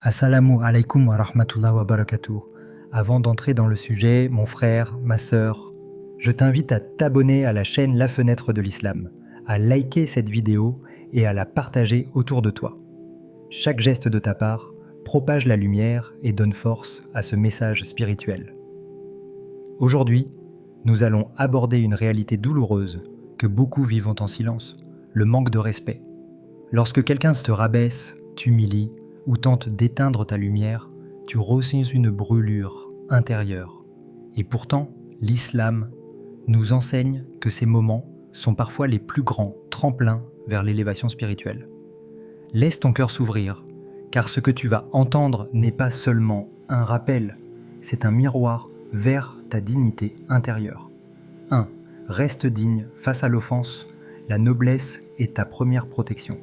Assalamu alaikum wa rahmatullah wa barakatuh. Avant d'entrer dans le sujet, mon frère, ma sœur, je t'invite à t'abonner à la chaîne La Fenêtre de l'Islam, à liker cette vidéo et à la partager autour de toi. Chaque geste de ta part propage la lumière et donne force à ce message spirituel. Aujourd'hui, nous allons aborder une réalité douloureuse que beaucoup vivent en silence, le manque de respect. Lorsque quelqu'un te rabaisse, t'humilie ou tente d'éteindre ta lumière, tu ressens une brûlure intérieure. Et pourtant, l'islam nous enseigne que ces moments sont parfois les plus grands tremplins vers l'élévation spirituelle. Laisse ton cœur s'ouvrir, car ce que tu vas entendre n'est pas seulement un rappel, c'est un miroir vers ta dignité intérieure. 1. Reste digne face à l'offense, la noblesse est ta première protection.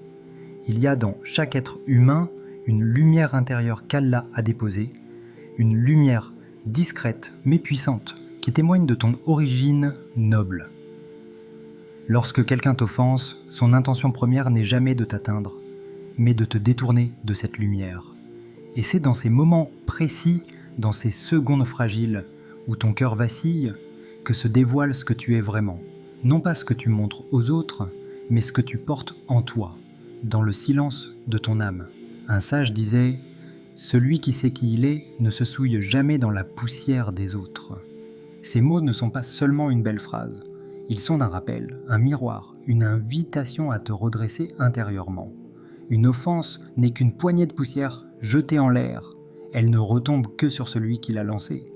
Il y a dans chaque être humain une lumière intérieure qu'Allah a déposée, une lumière discrète mais puissante qui témoigne de ton origine noble. Lorsque quelqu'un t'offense, son intention première n'est jamais de t'atteindre, mais de te détourner de cette lumière. Et c'est dans ces moments précis, dans ces secondes fragiles, où ton cœur vacille, que se dévoile ce que tu es vraiment. Non pas ce que tu montres aux autres, mais ce que tu portes en toi, dans le silence de ton âme. Un sage disait « Celui qui sait qui il est ne se souille jamais dans la poussière des autres ». Ces mots ne sont pas seulement une belle phrase, ils sont un rappel, un miroir, une invitation à te redresser intérieurement. Une offense n'est qu'une poignée de poussière jetée en l'air, elle ne retombe que sur celui qui l'a lancée.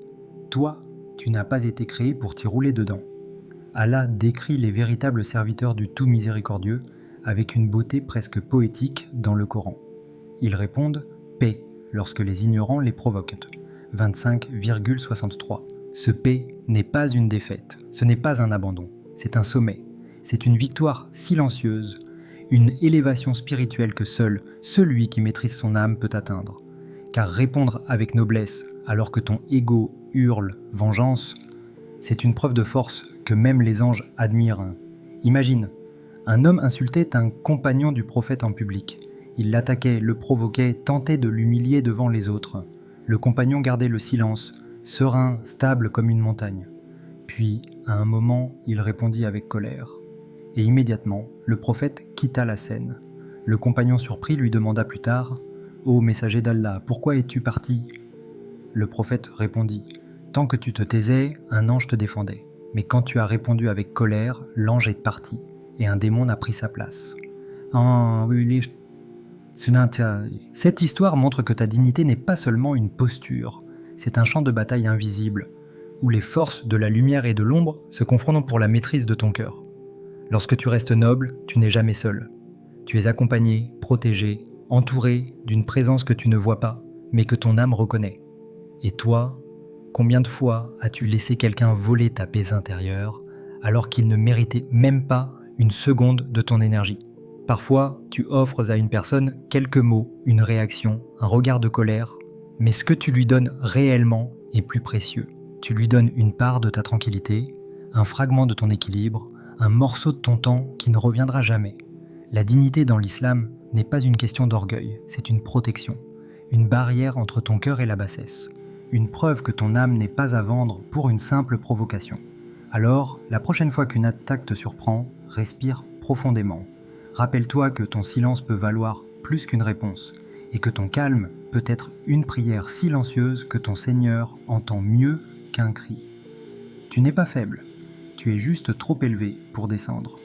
Toi, tu n'as pas été créé pour t'y rouler dedans. Allah décrit les véritables serviteurs du tout miséricordieux avec une beauté presque poétique dans le Coran. Ils répondent « paix » lorsque les ignorants les provoquent. 25,63. Ce paix n'est pas une défaite, ce n'est pas un abandon, c'est un sommet. C'est une victoire silencieuse, une élévation spirituelle que seul celui qui maîtrise son âme peut atteindre. Car répondre avec noblesse alors que ton ego hurle « vengeance », c'est une preuve de force que même les anges admirent. Imagine, un homme insultait un compagnon du prophète en public. Il l'attaquait, le provoquait, tentait de l'humilier devant les autres. Le compagnon gardait le silence, serein, stable comme une montagne. Puis, à un moment, il répondit avec colère. Et immédiatement, le prophète quitta la scène. Le compagnon surpris lui demanda plus tard « Ô messager d'Allah, pourquoi es-tu parti ?» Le prophète répondit « Tant que tu te taisais, un ange te défendait. Mais quand tu as répondu avec colère, l'ange est parti, et un démon a pris sa place. » Ah oui, cette histoire montre que ta dignité n'est pas seulement une posture, c'est un champ de bataille invisible, où les forces de la lumière et de l'ombre se confrontent pour la maîtrise de ton cœur. Lorsque tu restes noble, tu n'es jamais seul. Tu es accompagné, protégé, entouré d'une présence que tu ne vois pas, mais que ton âme reconnaît. Et toi, combien de fois as-tu laissé quelqu'un voler ta paix intérieure, alors qu'il ne méritait même pas une seconde de ton énergie ? Parfois, tu offres à une personne quelques mots, une réaction, un regard de colère, mais ce que tu lui donnes réellement est plus précieux. Tu lui donnes une part de ta tranquillité, un fragment de ton équilibre, un morceau de ton temps qui ne reviendra jamais. La dignité dans l'islam n'est pas une question d'orgueil, c'est une protection, une barrière entre ton cœur et la bassesse, une preuve que ton âme n'est pas à vendre pour une simple provocation. Alors, la prochaine fois qu'une attaque te surprend, respire profondément. Rappelle-toi que ton silence peut valoir plus qu'une réponse et que ton calme peut être une prière silencieuse que ton Seigneur entend mieux qu'un cri. Tu n'es pas faible, tu es juste trop élevé pour descendre.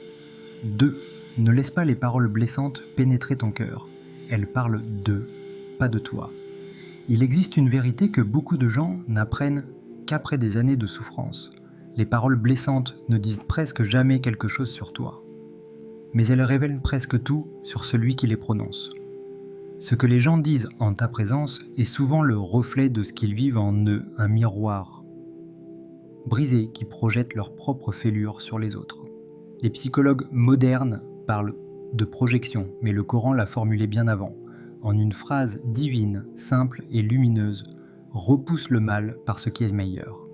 2. Ne laisse pas les paroles blessantes pénétrer ton cœur. Elles parlent d'eux, pas de toi. Il existe une vérité que beaucoup de gens n'apprennent qu'après des années de souffrance. Les paroles blessantes ne disent presque jamais quelque chose sur toi. Mais elles révèlent presque tout sur celui qui les prononce. Ce que les gens disent en ta présence est souvent le reflet de ce qu'ils vivent en eux, un miroir brisé qui projette leurs propres fêlures sur les autres. Les psychologues modernes parlent de projection, mais le Coran l'a formulé bien avant, en une phrase divine, simple et lumineuse, repousse le mal par ce qui est meilleur.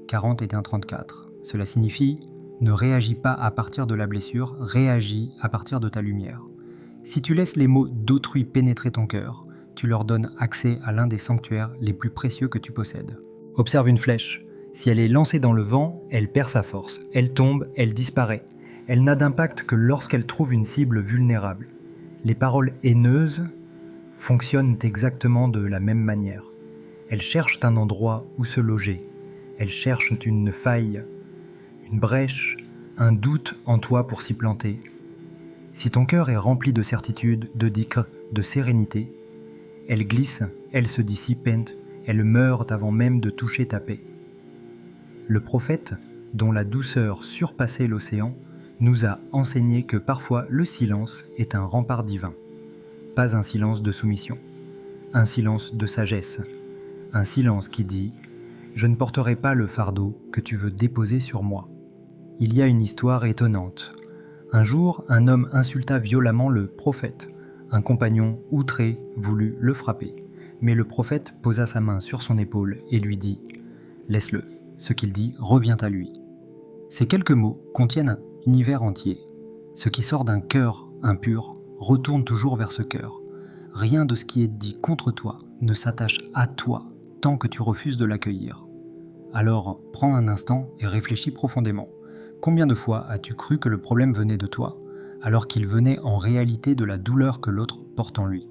40:34. Cela signifie ne réagis pas à partir de la blessure, réagis à partir de ta lumière. Si tu laisses les mots d'autrui pénétrer ton cœur, tu leur donnes accès à l'un des sanctuaires les plus précieux que tu possèdes. Observe une flèche. Si elle est lancée dans le vent, elle perd sa force. Elle tombe, elle disparaît. Elle n'a d'impact que lorsqu'elle trouve une cible vulnérable. Les paroles haineuses fonctionnent exactement de la même manière. Elles cherchent un endroit où se loger. Elles cherchent une faille, une brèche, un doute en toi pour s'y planter. Si ton cœur est rempli de certitude, de dhikr, de sérénité, elles glissent, elles se dissipent, elles meurent avant même de toucher ta paix. Le prophète, dont la douceur surpassait l'océan, nous a enseigné que parfois le silence est un rempart divin. Pas un silence de soumission, un silence de sagesse, un silence qui dit « Je ne porterai pas le fardeau que tu veux déposer sur moi ». Il y a une histoire étonnante. Un jour, un homme insulta violemment le prophète. Un compagnon outré voulut le frapper, mais le prophète posa sa main sur son épaule et lui dit « Laisse-le, ce qu'il dit revient à lui ». Ces quelques mots contiennent un univers entier. Ce qui sort d'un cœur impur retourne toujours vers ce cœur. Rien de ce qui est dit contre toi ne s'attache à toi tant que tu refuses de l'accueillir. Alors, prends un instant et réfléchis profondément. Combien de fois as-tu cru que le problème venait de toi, alors qu'il venait en réalité de la douleur que l'autre porte en lui?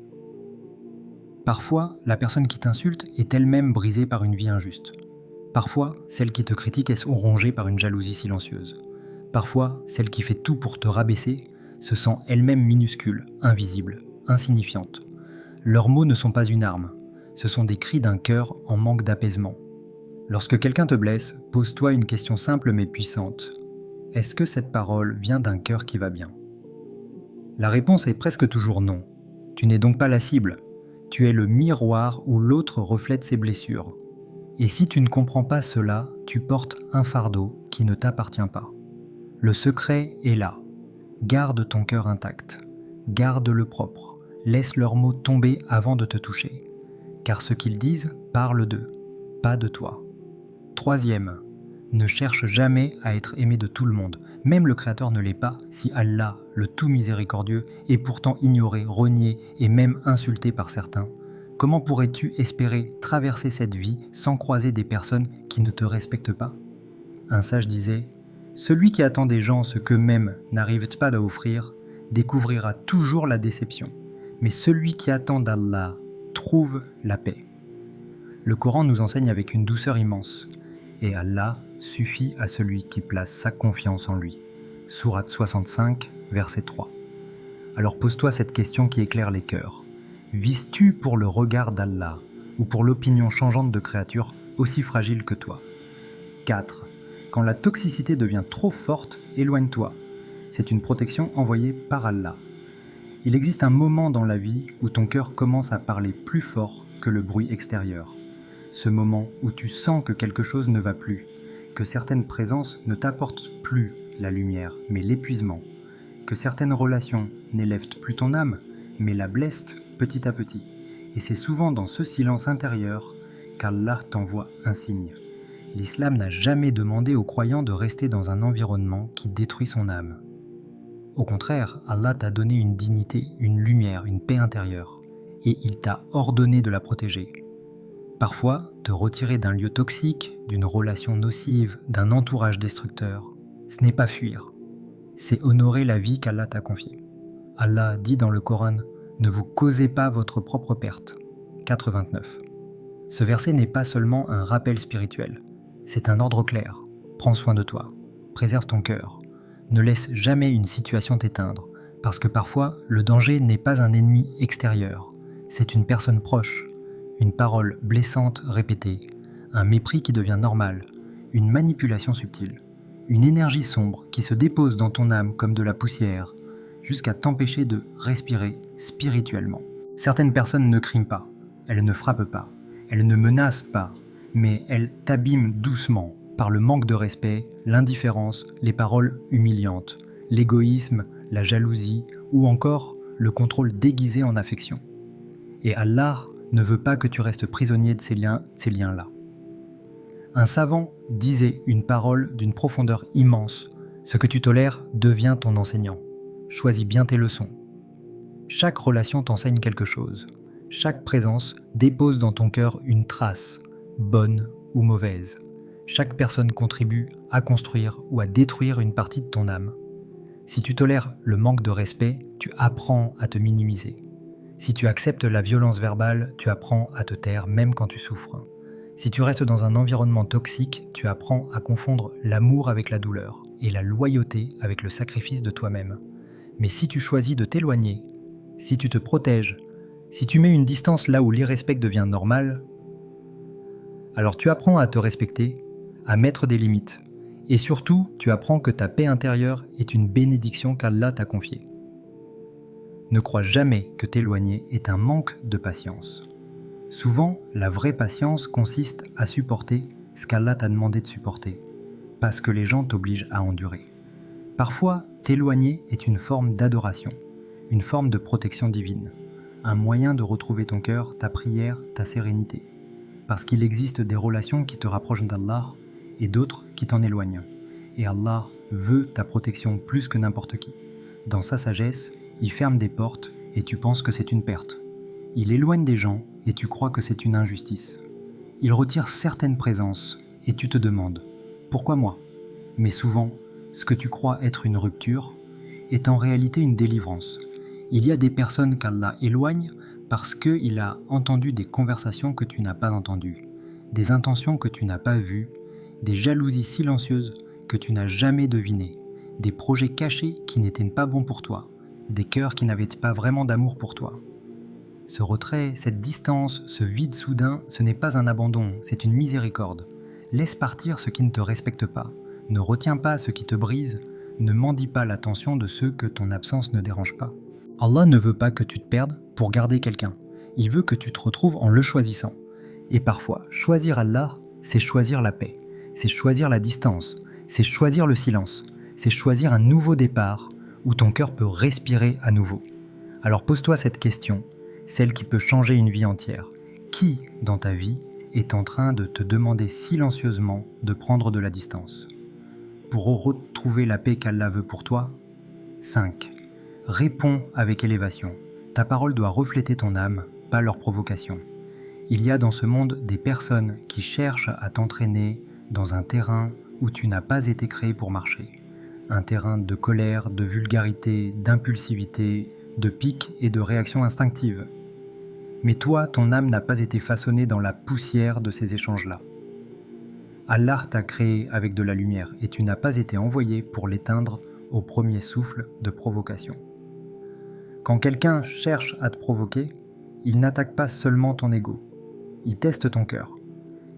Parfois, la personne qui t'insulte est elle-même brisée par une vie injuste. Parfois, celle qui te critique est rongée par une jalousie silencieuse. Parfois, celle qui fait tout pour te rabaisser se sent elle-même minuscule, invisible, insignifiante. Leurs mots ne sont pas une arme, ce sont des cris d'un cœur en manque d'apaisement. Lorsque quelqu'un te blesse, pose-toi une question simple mais puissante. Est-ce que cette parole vient d'un cœur qui va bien? La réponse est presque toujours non. Tu n'es donc pas la cible. Tu es le miroir où l'autre reflète ses blessures. Et si tu ne comprends pas cela, tu portes un fardeau qui ne t'appartient pas. Le secret est là. Garde ton cœur intact. Garde-le propre. Laisse leurs mots tomber avant de te toucher. Car ce qu'ils disent parle d'eux, pas de toi. Troisième, ne cherche jamais à être aimé de tout le monde. Même le Créateur ne l'est pas si Allah, le tout miséricordieux, est pourtant ignoré, renié et même insulté par certains. Comment pourrais-tu espérer traverser cette vie sans croiser des personnes qui ne te respectent pas? Un sage disait « Celui qui attend des gens ce qu'eux-mêmes n'arrivent pas à offrir, découvrira toujours la déception. Mais celui qui attend d'Allah trouve la paix. » Le Coran nous enseigne avec une douceur immense. Et Allah suffit à celui qui place sa confiance en lui. Sourate 65, verset 3. Alors pose-toi cette question qui éclaire les cœurs. Vises-tu pour le regard d'Allah ou pour l'opinion changeante de créatures aussi fragiles que toi? 4. Quand la toxicité devient trop forte, éloigne-toi. C'est une protection envoyée par Allah. Il existe un moment dans la vie où ton cœur commence à parler plus fort que le bruit extérieur. Ce moment où tu sens que quelque chose ne va plus, que certaines présences ne t'apportent plus la lumière, mais l'épuisement, que certaines relations n'élèvent plus ton âme, mais la blessent petit à petit. Et c'est souvent dans ce silence intérieur qu'Allah t'envoie un signe. L'islam n'a jamais demandé aux croyants de rester dans un environnement qui détruit son âme. Au contraire, Allah t'a donné une dignité, une lumière, une paix intérieure, et il t'a ordonné de la protéger. Parfois, te retirer d'un lieu toxique, d'une relation nocive, d'un entourage destructeur, ce n'est pas fuir, c'est honorer la vie qu'Allah t'a confiée. Allah dit dans le Coran « Ne vous causez pas votre propre perte » 4,29. Ce verset n'est pas seulement un rappel spirituel, c'est un ordre clair. Prends soin de toi, préserve ton cœur, ne laisse jamais une situation t'éteindre, parce que parfois, le danger n'est pas un ennemi extérieur, c'est une personne proche. Une parole blessante répétée, un mépris qui devient normal, une manipulation subtile, une énergie sombre qui se dépose dans ton âme comme de la poussière, jusqu'à t'empêcher de respirer spirituellement. Certaines personnes ne crient pas, elles ne frappent pas, elles ne menacent pas, mais elles t'abîment doucement par le manque de respect, l'indifférence, les paroles humiliantes, l'égoïsme, la jalousie ou encore le contrôle déguisé en affection. Et Allah ne veut pas que tu restes prisonnier de ces liens-là. Un savant disait une parole d'une profondeur immense. Ce que tu tolères devient ton enseignant. Choisis bien tes leçons. Chaque relation t'enseigne quelque chose. Chaque présence dépose dans ton cœur une trace, bonne ou mauvaise. Chaque personne contribue à construire ou à détruire une partie de ton âme. Si tu tolères le manque de respect, tu apprends à te minimiser. Si tu acceptes la violence verbale, tu apprends à te taire même quand tu souffres. Si tu restes dans un environnement toxique, tu apprends à confondre l'amour avec la douleur et la loyauté avec le sacrifice de toi-même. Mais si tu choisis de t'éloigner, si tu te protèges, si tu mets une distance là où l'irrespect devient normal, alors tu apprends à te respecter, à mettre des limites. Et surtout, tu apprends que ta paix intérieure est une bénédiction qu'Allah t'a confiée. Ne crois jamais que t'éloigner est un manque de patience. Souvent, la vraie patience consiste à supporter ce qu'Allah t'a demandé de supporter, pas ce que les gens t'obligent à endurer. Parfois, t'éloigner est une forme d'adoration, une forme de protection divine, un moyen de retrouver ton cœur, ta prière, ta sérénité. Parce qu'il existe des relations qui te rapprochent d'Allah et d'autres qui t'en éloignent. Et Allah veut ta protection plus que n'importe qui. Dans sa sagesse, il ferme des portes et tu penses que c'est une perte. Il éloigne des gens et tu crois que c'est une injustice. Il retire certaines présences et tu te demandes « Pourquoi moi ?» Mais souvent, ce que tu crois être une rupture est en réalité une délivrance. Il y a des personnes qu'Allah éloigne parce qu'il a entendu des conversations que tu n'as pas entendues, des intentions que tu n'as pas vues, des jalousies silencieuses que tu n'as jamais devinées, des projets cachés qui n'étaient pas bons pour toi, des cœurs qui n'avaient pas vraiment d'amour pour toi. Ce retrait, cette distance, ce vide soudain, ce n'est pas un abandon, c'est une miséricorde. Laisse partir ce qui ne te respecte pas, ne retiens pas ce qui te brise, ne mendie pas l'attention de ceux que ton absence ne dérange pas. Allah ne veut pas que tu te perdes pour garder quelqu'un. Il veut que tu te retrouves en le choisissant. Et parfois, choisir Allah, c'est choisir la paix, c'est choisir la distance, c'est choisir le silence, c'est choisir un nouveau départ où ton cœur peut respirer à nouveau. Alors pose-toi cette question, celle qui peut changer une vie entière. Qui, dans ta vie, est en train de te demander silencieusement de prendre de la distance? Pour retrouver la paix qu'Allah veut pour toi, 5. Réponds avec élévation. Ta parole doit refléter ton âme, pas leur provocation. Il y a dans ce monde des personnes qui cherchent à t'entraîner dans un terrain où tu n'as pas été créé pour marcher. Un terrain de colère, de vulgarité, d'impulsivité, de pique et de réaction instinctive. Mais toi, ton âme n'a pas été façonnée dans la poussière de ces échanges-là. Allah t'a créé avec de la lumière et tu n'as pas été envoyé pour l'éteindre au premier souffle de provocation. Quand quelqu'un cherche à te provoquer, il n'attaque pas seulement ton ego, il teste ton cœur.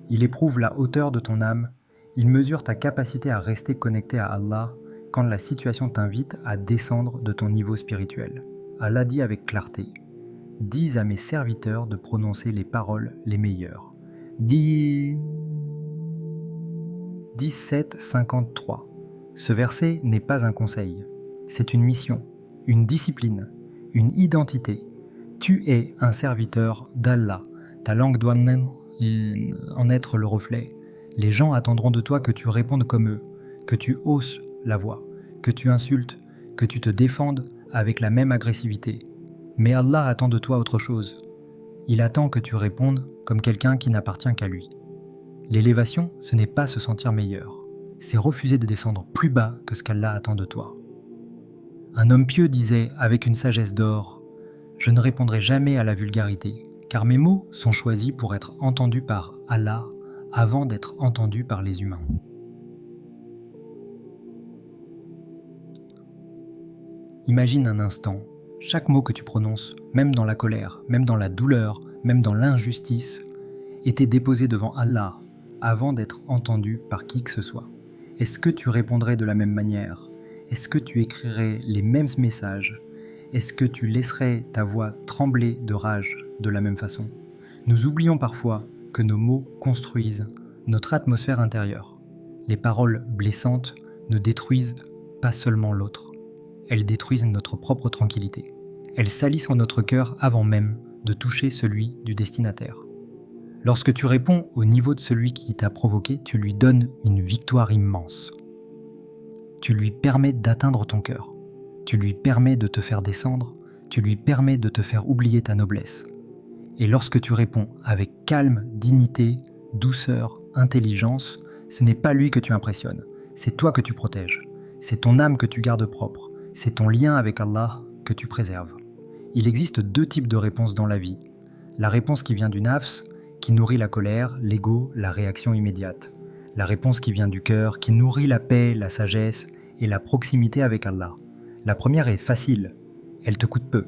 Il éprouve la hauteur de ton âme, il mesure ta capacité à rester connecté à Allah quand la situation t'invite à descendre de ton niveau spirituel. Allah dit avec clarté, « Dis à mes serviteurs de prononcer les paroles les meilleures. » 17:53. Ce verset n'est pas un conseil, c'est une mission, une discipline, une identité. Tu es un serviteur d'Allah. Ta langue doit en être le reflet. Les gens attendront de toi que tu répondes comme eux, que tu hausses la voix, que tu insultes, que tu te défendes avec la même agressivité. Mais Allah attend de toi autre chose. Il attend que tu répondes comme quelqu'un qui n'appartient qu'à lui. L'élévation, ce n'est pas se sentir meilleur. C'est refuser de descendre plus bas que ce qu'Allah attend de toi. Un homme pieux disait avec une sagesse d'or, « Je ne répondrai jamais à la vulgarité, car mes mots sont choisis pour être entendus par Allah avant d'être entendus par les humains. » Imagine un instant, chaque mot que tu prononces, même dans la colère, même dans la douleur, même dans l'injustice, était déposé devant Allah avant d'être entendu par qui que ce soit. Est-ce que tu répondrais de la même manière? Est-ce que tu écrirais les mêmes messages? Est-ce que tu laisserais ta voix trembler de rage de la même façon? Nous oublions parfois que nos mots construisent notre atmosphère intérieure. Les paroles blessantes ne détruisent pas seulement l'autre, elles détruisent notre propre tranquillité. Elles salissent notre cœur avant même de toucher celui du destinataire. Lorsque tu réponds au niveau de celui qui t'a provoqué, tu lui donnes une victoire immense. Tu lui permets d'atteindre ton cœur. Tu lui permets de te faire descendre. Tu lui permets de te faire oublier ta noblesse. Et lorsque tu réponds avec calme, dignité, douceur, intelligence, ce n'est pas lui que tu impressionnes, c'est toi que tu protèges, c'est ton âme que tu gardes propre, c'est ton lien avec Allah que tu préserves. Il existe deux types de réponses dans la vie. La réponse qui vient du nafs, qui nourrit la colère, l'ego, la réaction immédiate. La réponse qui vient du cœur, qui nourrit la paix, la sagesse et la proximité avec Allah. La première est facile, elle te coûte peu,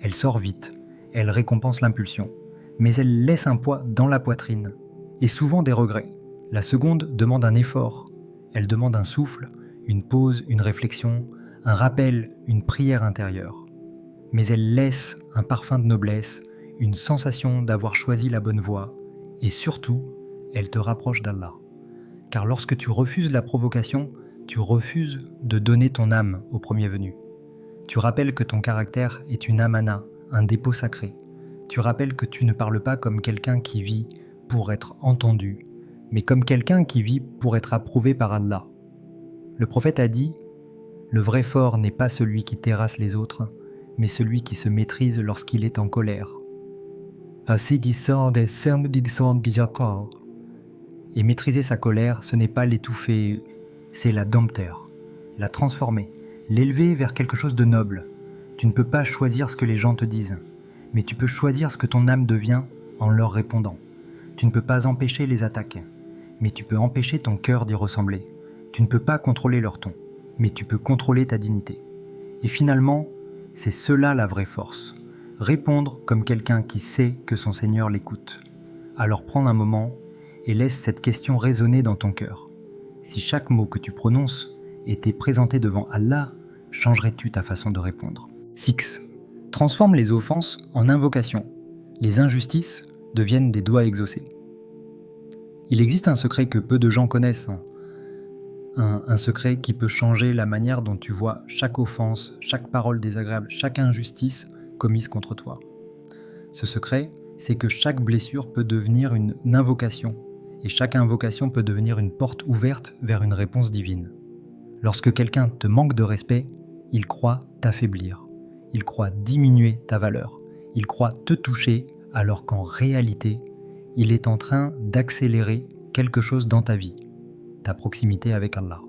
elle sort vite, elle récompense l'impulsion, mais elle laisse un poids dans la poitrine, et souvent des regrets. La seconde demande un effort, elle demande un souffle, une pause, une réflexion, un rappel, une prière intérieure. Mais elle laisse un parfum de noblesse, une sensation d'avoir choisi la bonne voie, et surtout, elle te rapproche d'Allah. Car lorsque tu refuses la provocation, tu refuses de donner ton âme au premier venu. Tu rappelles que ton caractère est une amana, un dépôt sacré. Tu rappelles que tu ne parles pas comme quelqu'un qui vit pour être entendu, mais comme quelqu'un qui vit pour être approuvé par Allah. Le prophète a dit « Le vrai fort n'est pas celui qui terrasse les autres, mais celui qui se maîtrise lorsqu'il est en colère. » Et maîtriser sa colère, ce n'est pas l'étouffer, c'est la dompter, la transformer, l'élever vers quelque chose de noble. Tu ne peux pas choisir ce que les gens te disent, mais tu peux choisir ce que ton âme devient en leur répondant. Tu ne peux pas empêcher les attaques, mais tu peux empêcher ton cœur d'y ressembler. Tu ne peux pas contrôler leur ton, mais tu peux contrôler ta dignité. Et finalement, c'est cela la vraie force. Répondre comme quelqu'un qui sait que son Seigneur l'écoute. Alors prends un moment et laisse cette question résonner dans ton cœur. Si chaque mot que tu prononces était présenté devant Allah, changerais-tu ta façon de répondre? 6. Transforme les offenses en invocations. Les injustices deviennent des doigts exaucés. Il existe un secret que peu de gens connaissent. Un secret qui peut changer la manière dont tu vois chaque offense, chaque parole désagréable, chaque injustice commise contre toi. Ce secret, c'est que chaque blessure peut devenir une invocation, et chaque invocation peut devenir une porte ouverte vers une réponse divine. Lorsque quelqu'un te manque de respect, il croit t'affaiblir, il croit diminuer ta valeur, il croit te toucher alors qu'en réalité, il est en train d'accélérer quelque chose dans ta vie, ta proximité avec Allah.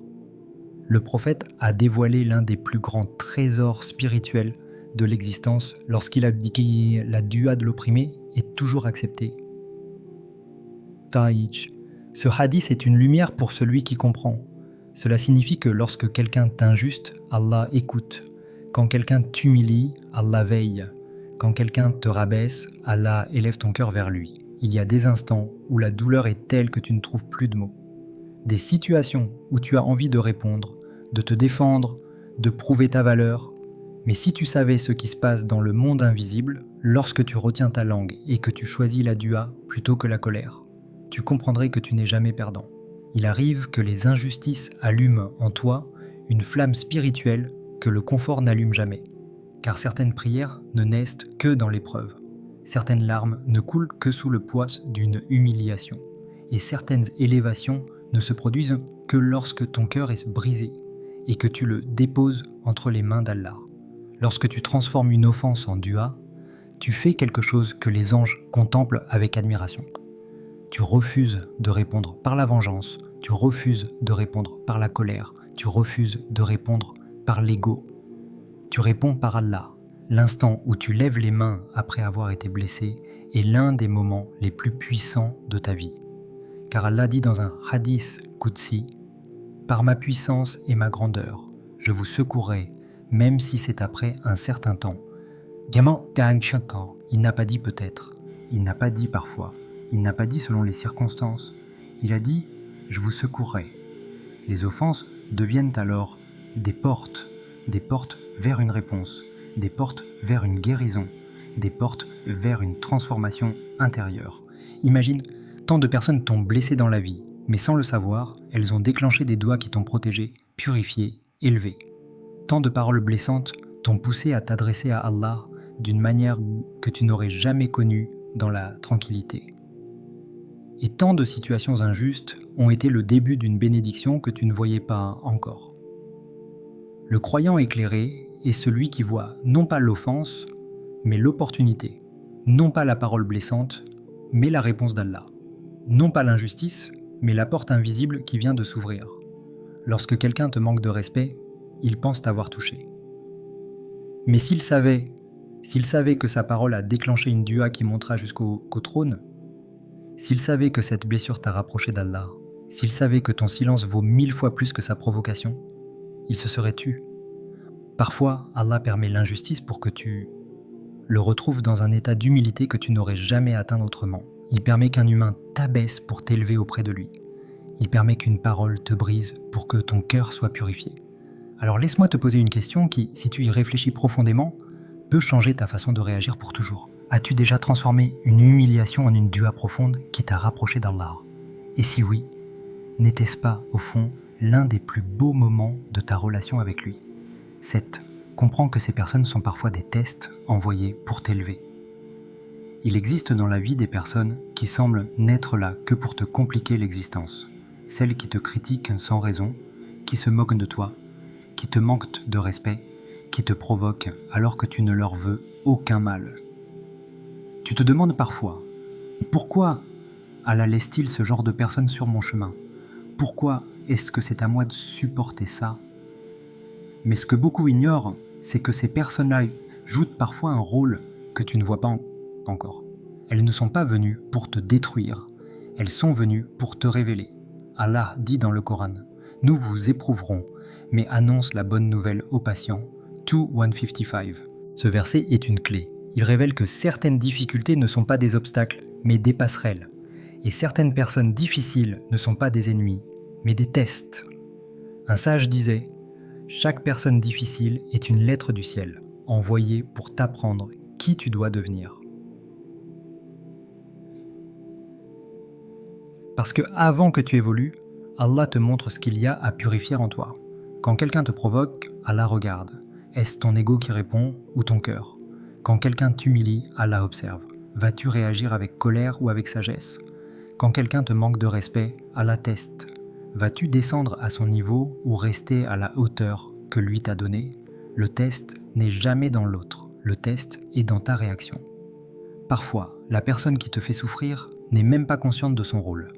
Le prophète a dévoilé l'un des plus grands trésors spirituels de l'existence lorsqu'il a dit que la dua de l'opprimé est toujours acceptée. Taïch. Ce hadith est une lumière pour celui qui comprend. Cela signifie que lorsque quelqu'un t'injuste, Allah écoute. Quand quelqu'un t'humilie, Allah veille. Quand quelqu'un te rabaisse, Allah élève ton cœur vers lui. Il y a des instants où la douleur est telle que tu ne trouves plus de mots. Des situations où tu as envie de répondre, de te défendre, de prouver ta valeur. Mais si tu savais ce qui se passe dans le monde invisible, lorsque tu retiens ta langue et que tu choisis la dua plutôt que la colère, tu comprendrais que tu n'es jamais perdant. Il arrive que les injustices allument en toi une flamme spirituelle que le confort n'allume jamais. Car certaines prières ne naissent que dans l'épreuve. Certaines larmes ne coulent que sous le poids d'une humiliation. Et certaines élévations ne se produisent que lorsque ton cœur est brisé et que tu le déposes entre les mains d'Allah. Lorsque tu transformes une offense en dua, tu fais quelque chose que les anges contemplent avec admiration. Tu refuses de répondre par la vengeance, tu refuses de répondre par la colère, tu refuses de répondre par l'ego. Tu réponds par Allah. L'instant où tu lèves les mains après avoir été blessé est l'un des moments les plus puissants de ta vie. Car Allah dit dans un hadith Qudsi, « Par ma puissance et ma grandeur, je vous secourrai, même si c'est après un certain temps. » Il n'a pas dit peut-être, il n'a pas dit parfois, il n'a pas dit selon les circonstances. Il a dit « Je vous secourrai ». Les offenses deviennent alors des portes vers une réponse, des portes vers une guérison, des portes vers une transformation intérieure. Imagine, tant de personnes t'ont blessé dans la vie, mais sans le savoir, elles ont déclenché des doigts qui t'ont protégé, purifié, élevé. Tant de paroles blessantes t'ont poussé à t'adresser à Allah d'une manière que tu n'aurais jamais connue dans la tranquillité. Et tant de situations injustes ont été le début d'une bénédiction que tu ne voyais pas encore. Le croyant éclairé est celui qui voit non pas l'offense, mais l'opportunité, Non pas la parole blessante, mais la réponse d'Allah. Non pas l'injustice, mais la porte invisible qui vient de s'ouvrir. Lorsque quelqu'un te manque de respect, il pense t'avoir touché. Mais s'il savait que sa parole a déclenché une dua qui montera jusqu'au trône, s'il savait que cette blessure t'a rapproché d'Allah, s'il savait que ton silence vaut 1000 fois plus que sa provocation, il se serait tu. Parfois, Allah permet l'injustice pour que tu le retrouves dans un état d'humilité que tu n'aurais jamais atteint autrement. Il permet qu'un humain t'abaisse pour t'élever auprès de lui. Il permet qu'une parole te brise pour que ton cœur soit purifié. Alors laisse-moi te poser une question qui, si tu y réfléchis profondément, peut changer ta façon de réagir pour toujours. As-tu déjà transformé une humiliation en une dua profonde qui t'a rapproché d'Allah? Et si oui, n'était-ce pas, au fond, l'un des plus beaux moments de ta relation avec lui? 7. Comprends que ces personnes sont parfois des tests envoyés pour t'élever. Il existe dans la vie des personnes qui semblent n'être là que pour te compliquer l'existence. Celles qui te critiquent sans raison, qui se moquent de toi, qui te manquent de respect, qui te provoquent alors que tu ne leur veux aucun mal. Tu te demandes parfois, pourquoi Allah laisse-t-il ce genre de personnes sur mon chemin? Pourquoi est-ce que c'est à moi de supporter ça? Mais ce que beaucoup ignorent, c'est que ces personnes-là jouent parfois un rôle que tu ne vois pas encore. Elles ne sont pas venues pour te détruire, elles sont venues pour te révéler. Allah dit dans le Coran, « Nous vous éprouverons, mais annonce la bonne nouvelle aux patients. » 2:155. Ce verset est une clé. Il révèle que certaines difficultés ne sont pas des obstacles, mais des passerelles. Et certaines personnes difficiles ne sont pas des ennemis, mais des tests. Un sage disait, « Chaque personne difficile est une lettre du ciel, envoyée pour t'apprendre qui tu dois devenir. » Parce que avant que tu évolues, Allah te montre ce qu'il y a à purifier en toi. Quand quelqu'un te provoque, Allah regarde. Est-ce ton ego qui répond ou ton cœur? Quand quelqu'un t'humilie, Allah observe. Vas-tu réagir avec colère ou avec sagesse? Quand quelqu'un te manque de respect, Allah teste. Vas-tu descendre à son niveau ou rester à la hauteur que lui t'a donnée? Le test n'est jamais dans l'autre, le test est dans ta réaction. Parfois, la personne qui te fait souffrir n'est même pas consciente de son rôle.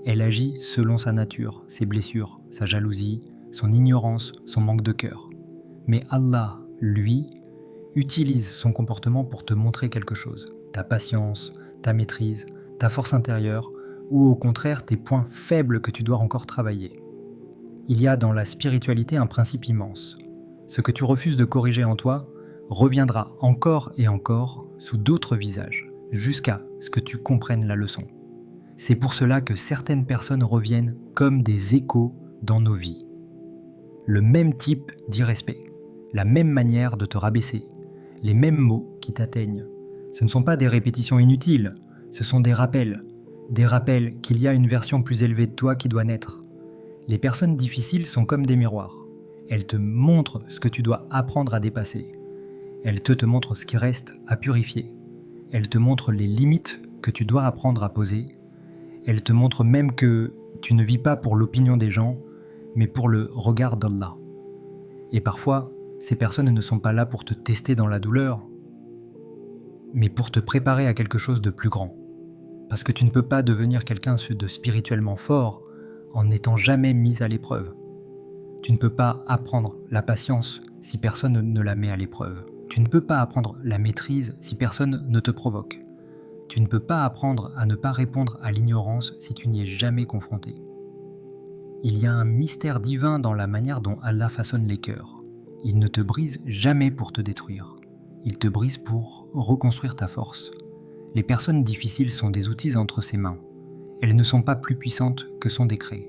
Elle agit selon sa nature, ses blessures, sa jalousie, son ignorance, son manque de cœur. Mais Allah, lui, utilise son comportement pour te montrer quelque chose. Ta patience, ta maîtrise, ta force intérieure, ou au contraire tes points faibles que tu dois encore travailler. Il y a dans la spiritualité un principe immense. Ce que tu refuses de corriger en toi reviendra encore et encore sous d'autres visages, jusqu'à ce que tu comprennes la leçon. C'est pour cela que certaines personnes reviennent comme des échos dans nos vies. Le même type d'irrespect, la même manière de te rabaisser, les mêmes mots qui t'atteignent. Ce ne sont pas des répétitions inutiles, ce sont des rappels qu'il y a une version plus élevée de toi qui doit naître. Les personnes difficiles sont comme des miroirs. Elles te montrent ce que tu dois apprendre à dépasser. Elles te montrent ce qui reste à purifier. Elles te montrent les limites que tu dois apprendre à poser. Elles te montrent même que tu ne vis pas pour l'opinion des gens, mais pour le regard d'Allah. Et parfois, ces personnes ne sont pas là pour te tester dans la douleur, mais pour te préparer à quelque chose de plus grand. Parce que tu ne peux pas devenir quelqu'un de spirituellement fort en n'étant jamais mis à l'épreuve. Tu ne peux pas apprendre la patience si personne ne la met à l'épreuve. Tu ne peux pas apprendre la maîtrise si personne ne te provoque. Tu ne peux pas apprendre à ne pas répondre à l'ignorance si tu n'y es jamais confronté. Il y a un mystère divin dans la manière dont Allah façonne les cœurs. Il ne te brise jamais pour te détruire. Il te brise pour reconstruire ta force. Les personnes difficiles sont des outils entre ses mains. Elles ne sont pas plus puissantes que son décret.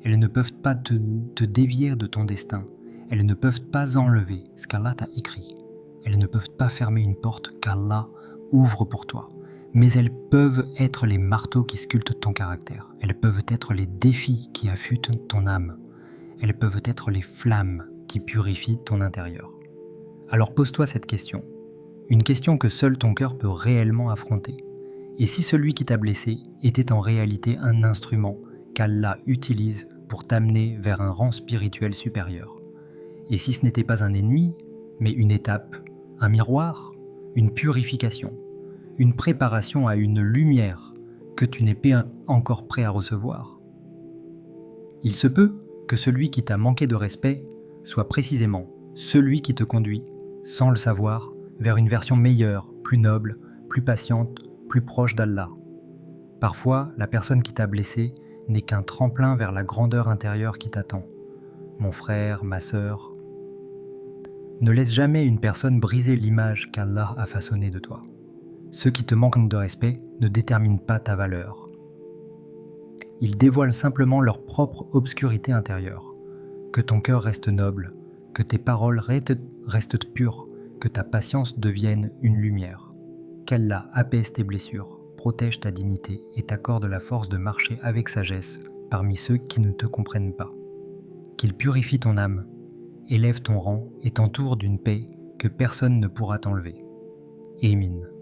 Elles ne peuvent pas te dévier de ton destin. Elles ne peuvent pas enlever ce qu'Allah t'a écrit. Elles ne peuvent pas fermer une porte qu'Allah ouvre pour toi. Mais elles peuvent être les marteaux qui sculptent ton caractère. Elles peuvent être les défis qui affûtent ton âme. Elles peuvent être les flammes qui purifient ton intérieur. Alors pose-toi cette question. Une question que seul ton cœur peut réellement affronter. Et si celui qui t'a blessé était en réalité un instrument qu'Allah utilise pour t'amener vers un rang spirituel supérieur? Et si ce n'était pas un ennemi, mais une étape, un miroir, une purification, une préparation à une lumière que tu n'es pas encore prêt à recevoir. Il se peut que celui qui t'a manqué de respect soit précisément celui qui te conduit, sans le savoir, vers une version meilleure, plus noble, plus patiente, plus proche d'Allah. Parfois, la personne qui t'a blessé n'est qu'un tremplin vers la grandeur intérieure qui t'attend. Mon frère, ma sœur. Ne laisse jamais une personne briser l'image qu'Allah a façonnée de toi. Ceux qui te manquent de respect ne déterminent pas ta valeur. Ils dévoilent simplement leur propre obscurité intérieure. Que ton cœur reste noble, que tes paroles restent pures, que ta patience devienne une lumière. Qu'Allah apaise tes blessures, protège ta dignité et t'accorde la force de marcher avec sagesse parmi ceux qui ne te comprennent pas. Qu'il purifie ton âme, élève ton rang et t'entoure d'une paix que personne ne pourra t'enlever. Amin.